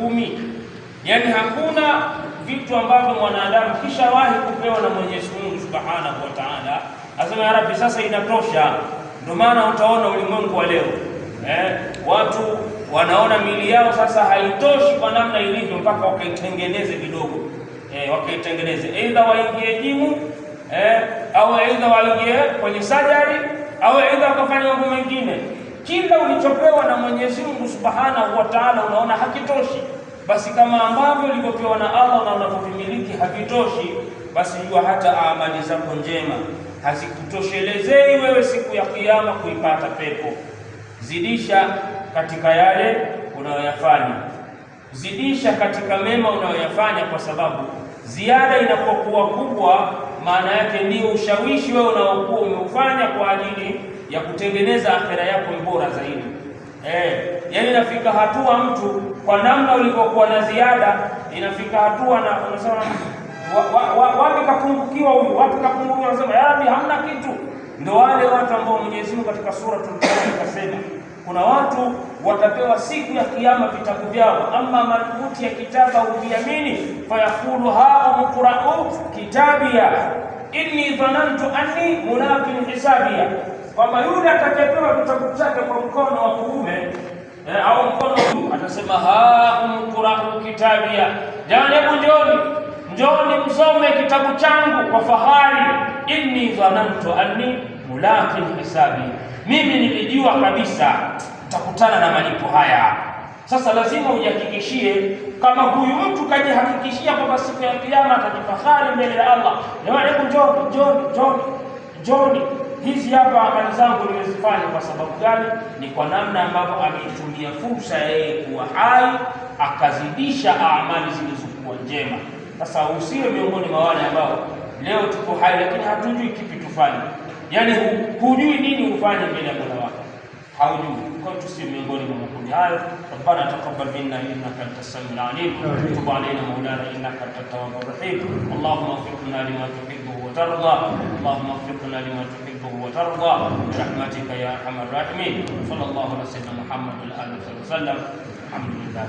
10. Yani hakuna vitu ambavyo mwanadamu kishawahi kupewa na Mwenyezi Mungu Subhanahu wa Ta'ala asema ya Rabbi sasa inatosha. Ndio maana utaona ulimwengu wa leo watu wanaona mili yao sasa haitoshi kwa namna ilivyo, mpaka wakaitengeneze vidogo, wakaitengeneze aidha waingie jimu au aidha waingie kwenye sajari au aidha wakafanya mambo mengine. Kila ulichopewa na Mwenyezi Mungu Subhanahu wa Ta'ala unaona hakitoshi, basi kama ambavyo ulivyopewa na Allah na unavyomiliki hakitoshi, basi jua hata amali zako njema hazikutoshelezei wewe siku ya Kiyama kuipata pepo. Zidisha katika yale unayoyafanya, zidisha katika mema unayoyafanya, kwa sababu ziada inapokuwa kubwa, maana yake ndio ushawishi wewe unaokuwa umeufanya kwa ajili ya kutengeneza akhera yako bora zaidi. Yani inafika hatua mtu kwa namna ulivyokuwa na ziada, inafika hatua na unasema wapi kapungukiwa huyu, wapi kapungukiwa, unasema ya Rabbi hamna kitu. Ndio wale watu ambao Mwenyezi Mungu katika suratul Kahf akasema kuna watu watapewa siku ya Kiyama vitabu vyao, amma man utiya kitabahu biyamini fayaqulu ha umqra'u kitabia inni dhanantu anni mulaqin hisabia, kwamba yule atakayepewa vitabu chake kwa mkono wa kuume au mkono huu atasema ha umqra'u kitabia, jamani hebu njoni msome kitabu changu kwa fahari, inni dhanantu anni mulaqin hisabi, mimi nilijua kabisa utakutana na malipo haya. Sasa lazima ujihakikishie, kama huyu mtu kajihakikishia kwamba siku ya Kiyama atajifahari mbele ya Allah, jamani hebu njoni, hizi hapa amali zangu nimezifanya. Kwa sababu gani? Ni kwa namna ambavyo ameitumia fursa yeye kuwa hai, akazidisha amali zilizokuwa njema. Sasa usiwe miongoni mwa wale ambao leo tuko hai lakini hatujui kipi tufanye, yani hujui nini ufanye mbele ya Mola wako, haujui. Kwa hiyo tusiwe miongoni mwa makundi hayo. Rabbana taqabbal minna innaka antas samiul alim, tub alayna maulana innaka antat tawwabur rahim. Allahumma waffiqna lima tuhibbu wa tarda, Allahumma waffiqna lima tuhibbu wa tarda bi rahmatika ya arhamar rahimin. Sallallahu alaihi wa sallam Muhammad wa alihi wa sallam. Alhamdulillah.